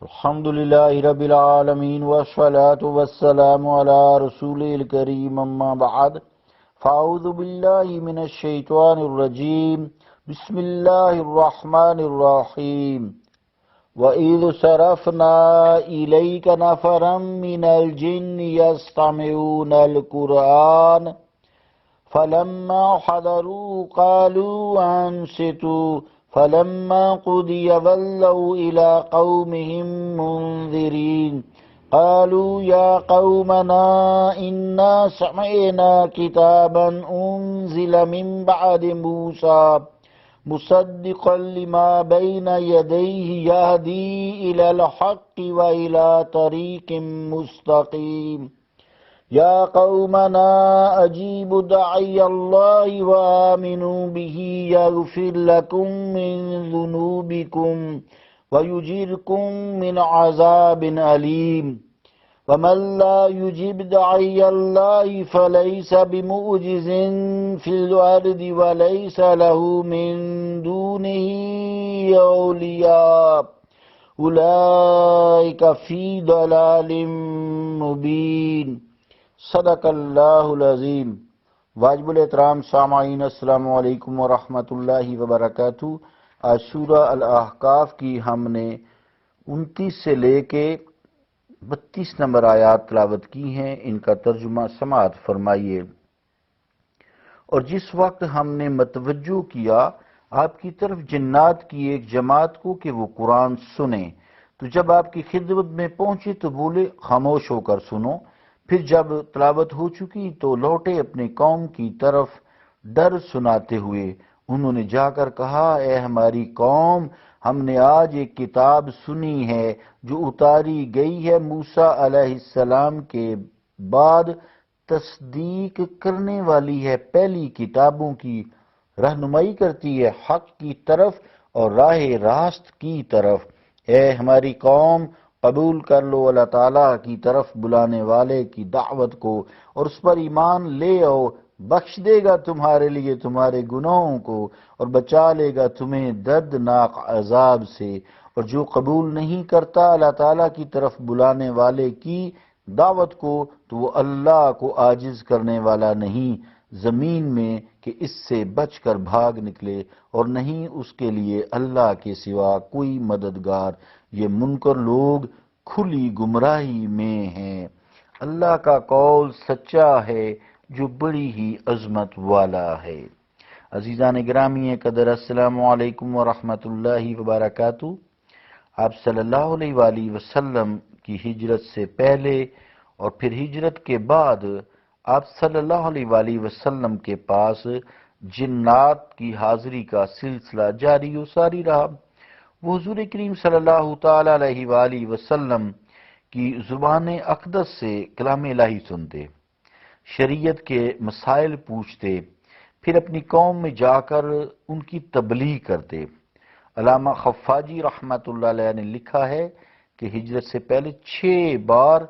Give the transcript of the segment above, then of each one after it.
الحمد لله رب العالمين والصلاة والسلام على رسول الكريم أما بعد فأعوذ بالله من الشيطان الرجيم بسم الله الرحمن الرحيم وإذ صرفنا إليك نفرا من الجن يستمعون القرآن فلما حضروا قالوا أنصتوا فلما قضي ولوا إلى قومهم منذرين قالوا يا قومنا إنا سمعنا كتابا أنزل من بعد موسى مصدقا لما بين يديه يهدي إلى الحق وإلى طريق مستقيم يا قومنا أجيبوا داعي الله وآمنوا به يغفر لكم من ذنوبكم ويجيركم من عذاب أليم ومن لا يجب داعي الله فليس بمعجز في الأرض وليس له من دونه أولياء أولئك في ضلال مبين صدق اللہ العظیم۔ واجب الاحترام سامعین، السلام علیکم ورحمۃ اللہ وبرکاتہ۔ آج سورہ الاحقاف کی ہم نے 29 سے لے کے 32 نمبر آیات تلاوت کی ہیں، ان کا ترجمہ سماعت فرمائیے۔ اور جس وقت ہم نے متوجہ کیا آپ کی طرف جنات کی ایک جماعت کو کہ وہ قرآن سنیں، تو جب آپ کی خدمت میں پہنچے تو بولے خاموش ہو کر سنو۔ پھر جب تلاوت ہو چکی تو لوٹے اپنے قوم کی طرف ڈر سناتے ہوئے۔ انہوں نے جا کر کہا، اے ہماری قوم، ہم نے آج ایک کتاب سنی ہے جو اتاری گئی ہے موسیٰ علیہ السلام کے بعد، تصدیق کرنے والی ہے پہلی کتابوں کی، رہنمائی کرتی ہے حق کی طرف اور راہ راست کی طرف۔ اے ہماری قوم، قبول کر لو اللہ تعالیٰ کی طرف بلانے والے کی دعوت کو اور اس پر ایمان لے آؤ، بخش دے گا تمہارے لیے تمہارے گناہوں کو اور بچا لے گا تمہیں دردناک عذاب سے۔ اور جو قبول نہیں کرتا اللہ تعالیٰ کی طرف بلانے والے کی دعوت کو تو وہ اللہ کو عاجز کرنے والا نہیں زمین میں کہ اس سے بچ کر بھاگ نکلے، اور نہیں اس کے لیے اللہ کے سوا کوئی مددگار۔ یہ منکر لوگ کھلی گمراہی میں ہیں۔ اللہ کا قول سچا ہے جو بڑی ہی عظمت والا ہے۔ عزیزان گرامی قدر، السلام علیکم ورحمۃ اللہ وبرکاتہ۔ آپ صلی اللہ علیہ وآلہ وسلم کی ہجرت سے پہلے اور پھر ہجرت کے بعد آپ صلی اللہ علیہ وآلہ وسلم کے پاس جنات کی حاضری کا سلسلہ جاری و ساری رہا۔ وہ حضور کریم صلی اللہ تعالی علیہ وآلہ وسلم کی زبان اقدس سے کلام الہی سنتے، شریعت کے مسائل پوچھتے، پھر اپنی قوم میں جا کر ان کی تبلیغ کرتے۔ علامہ خفاجی رحمۃ اللہ علیہ نے لکھا ہے کہ ہجرت سے پہلے 6 بار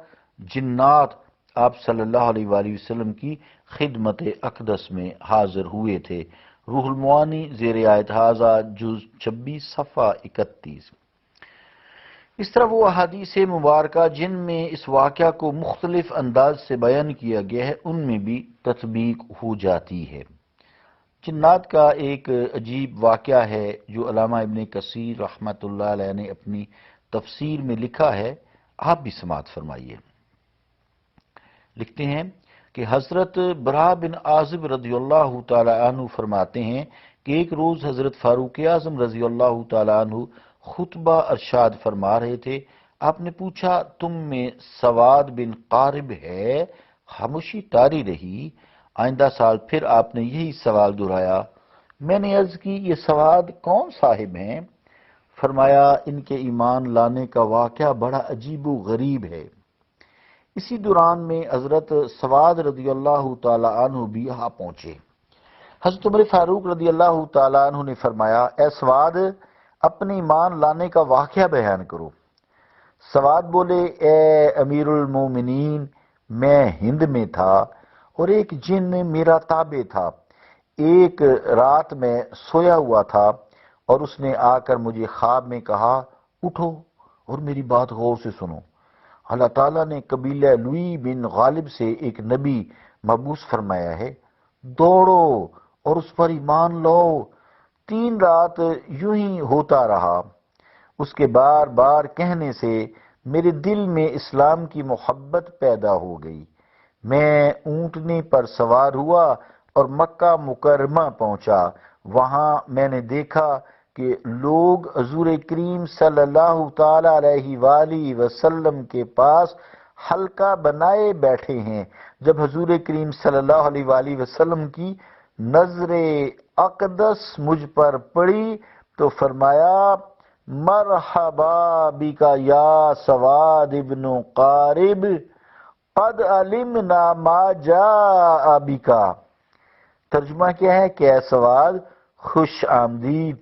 جنات آپ صلی اللہ علیہ وآلہ وسلم کی خدمت اقدس میں حاضر ہوئے تھے۔ روح المعانی زیر آیت ھذا جز 26 صفحہ 31۔ اس طرح وہ احادیث مبارکہ جن میں اس واقعہ کو مختلف انداز سے بیان کیا گیا ہے ان میں بھی تطبیق ہو جاتی ہے۔ جنات کا ایک عجیب واقعہ ہے جو علامہ ابن کثیر رحمۃ اللہ علیہ نے اپنی تفسیر میں لکھا ہے، آپ بھی سماعت فرمائیے۔ لکھتے ہیں کہ حضرت براء بن عازب رضی اللہ تعالی عنہ فرماتے ہیں کہ ایک روز حضرت فاروق اعظم رضی اللہ تعالی عنہ خطبہ ارشاد فرما رہے تھے۔ آپ نے پوچھا، تم میں سواد بن قارب ہے؟ خاموشی طاری رہی۔ آئندہ سال پھر آپ نے یہی سوال دہرایا۔ میں نے عرض کی، یہ سواد کون صاحب ہیں؟ فرمایا، ان کے ایمان لانے کا واقعہ بڑا عجیب و غریب ہے۔ اسی دوران میں حضرت سواد رضی اللہ تعالی عنہ بھی یہاں پہنچے۔ حضرت عمر فاروق رضی اللہ تعالی عنہ نے فرمایا، اے سواد، اپنے ایمان لانے کا واقعہ بیان کرو۔ سواد بولے، اے امیر المومنین، میں ہند میں تھا اور ایک جن میرا تابع تھا۔ ایک رات میں سویا ہوا تھا اور اس نے آ کر مجھے خواب میں کہا، اٹھو اور میری بات غور سے سنو، اللہ تعالیٰ نے قبیلہ لوئی بن غالب سے ایک نبی مبعوث فرمایا ہے، دوڑو اور اس پر ایمان لو۔ 3 رات یوں ہی ہوتا رہا۔ اس کے بار بار کہنے سے میرے دل میں اسلام کی محبت پیدا ہو گئی۔ میں اونٹنی پر سوار ہوا اور مکہ مکرمہ پہنچا۔ وہاں میں نے دیکھا کہ لوگ حضور کریم صلی اللہ تعالی علیہ وآلہ وسلم کے پاس حلقہ بنائے بیٹھے ہیں۔ جب حضور کریم صلی اللہ علیہ وآلہ وسلم کی نظر اقدس مجھ پر پڑی تو فرمایا، مرحبا بکا یا سواد ابن قارب، قد علمنا ما جاء بکا۔ ترجمہ کیا ہے کہ اے سواد، خوش آمدید،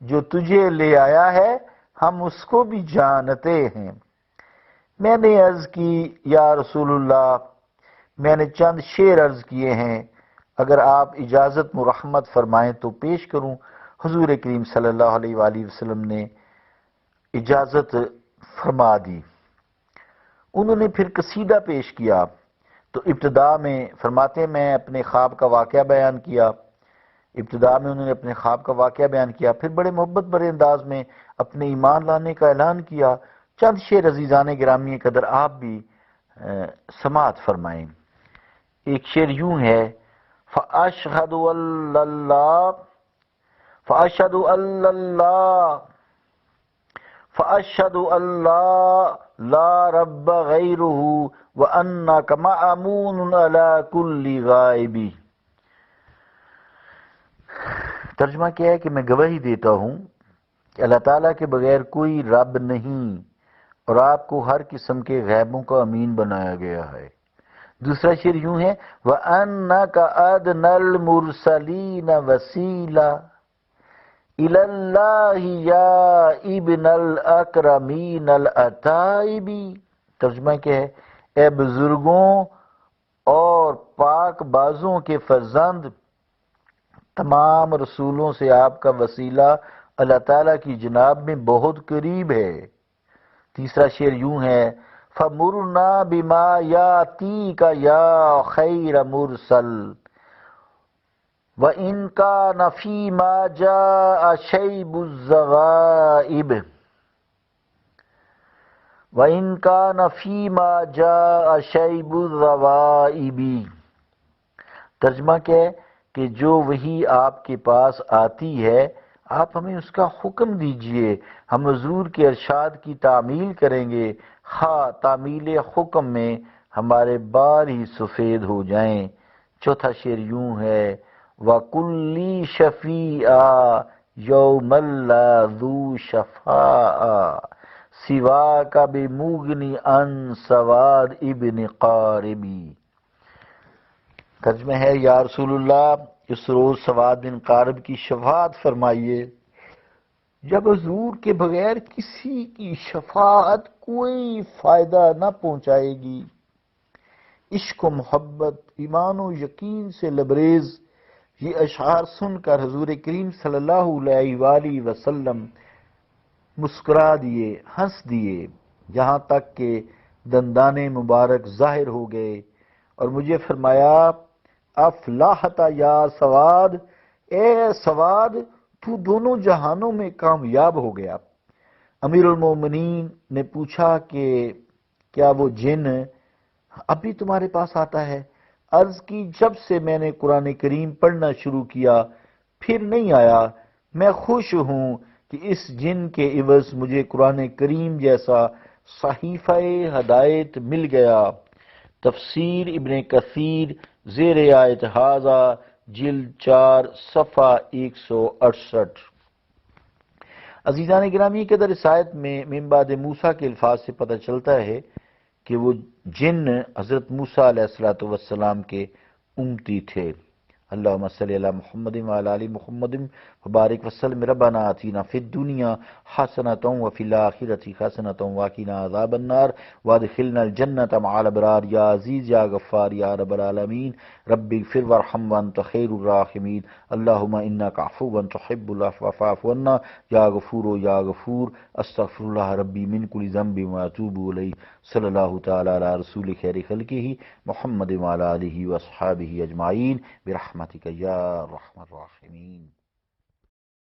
جو تجھے لے آیا ہے ہم اس کو بھی جانتے ہیں۔ میں نے عرض کی، یا رسول اللہ، میں نے چند شعر عرض کیے ہیں، اگر آپ اجازت مرحمت فرمائیں تو پیش کروں۔ حضور کریم صلی اللہ علیہ وآلہ وسلم نے اجازت فرما دی۔ انہوں نے پھر قصیدہ پیش کیا تو ابتدا میں فرماتے ہیں میں اپنے خواب کا واقعہ بیان کیا۔ ابتدا میں انہوں نے اپنے خواب کا واقعہ بیان کیا، پھر بڑے محبت بڑے انداز میں اپنے ایمان لانے کا اعلان کیا۔ چند شعر عزیزان گرامی قدر آپ بھی سماعت فرمائیں۔ ایک شعر یوں ہے، فَأَشْهَدُ أَن لَا رَبَّ غَيْرُهُ وَأَنَّكَ مَأْمُونٌ عَلَى كُلِّ غَائِبٍ۔ ترجمہ کیا ہے کہ میں گواہی دیتا ہوں کہ اللہ تعالیٰ کے بغیر کوئی رب نہیں اور آپ کو ہر قسم کے غیبوں کا امین بنایا گیا ہے۔ دوسرا شعر یوں ہے، وَأَنَّكَ أَدْنَى الْمُرْسَلِينَ وَسِيلَةً إِلَى اللَّهِ يَا ابْنَ الْأَكْرَمِينَ الْأَتَائِبِ۔ ترجمہ کیا ہے، اے بزرگوں اور پاک بازوں کے فرزند، تمام رسولوں سے آپ کا وسیلہ اللہ تعالیٰ کی جناب میں بہت قریب ہے۔ تیسرا شعر یوں ہے، فَمُرْنَا بِمَا يَأْتِيكَ يَا خَيْرَ مُرْسَلٍ وَإِنْ كَانَ فِي مَا جَاءَ شَيْبُ الزَّغَائِبِ وَإِنْ كَانَ فِي مَا جَاءَ شَيْبُ الزَّوَائِبِ۔ ترجمہ کیا ہے کہ جو وحی آپ کے پاس آتی ہے آپ ہمیں اس کا حکم دیجئے، ہم حضور کے ارشاد کی تعمیل کریں گے، خواہ تعمیل حکم میں ہمارے بال ہی سفید ہو جائیں۔ چوتھا شعر یوں ہے، وَكُلِّ شَفِيعًا يَوْمَ لَا ذُو شَفَاعَةٍ سِوَاكَ بِمُغْنٍ عَنْ سَوَادِ ابْنِ قَارِبٍ۔ ترجمہ ہے، یا رسول اللہ، اس روز سواد بن قارب کی شفاعت فرمائیے جب حضور کے بغیر کسی کی شفاعت کوئی فائدہ نہ پہنچائے گی۔ عشق و محبت، ایمان و یقین سے لبریز یہ اشعار سن کر حضور کریم صلی اللہ علیہ وآلہ وسلم مسکرا دیے، ہنس دیے، یہاں تک کہ دندان مبارک ظاہر ہو گئے اور مجھے فرمایا، افلاحت یا سواد، اے سواد تو دونوں جہانوں میں کامیاب ہو گیا۔ امیر المومنین نے پوچھا کہ کیا وہ جن اب بھی تمہارے پاس آتا ہے؟ عرض کی، جب سے میں نے قرآن کریم پڑھنا شروع کیا پھر نہیں آیا۔ میں خوش ہوں کہ اس جن کے عوض مجھے قرآن کریم جیسا صحیفہ ہدایت مل گیا۔ تفسیر ابن کثیر زیر آیت ھذا جلد 4 صفحہ 168۔ عزیزان گرامی قدر، اس آیت میں من بعد موسیٰ کے الفاظ سے پتہ چلتا ہے کہ وہ جن حضرت موسیٰ علیہ السلام کے امتی تھے۔ اللهم صل علی محمد وعلى ال محمد وبارک وسلم ربنا آتنا فی الدنیا حسنۃ وفی الآخرۃ حسنۃ وقنا عذاب النار وادخلنا الجنة مع الابرار یا عزیز یا غفار یا رب العالمین رب اغفر وارحم وانت خیر الراحمین اللهم انک عفو تحب العفو فاعف عنا یا غفور یا غفور استغفر اللہ ربی من کل ذنب واتوب الیہ صلی اللہ تعالی علی رسول خیر خلقہ محمد وعلی آلہ واصحابہ اجمعین برحمتک یا ارحم الراحمین.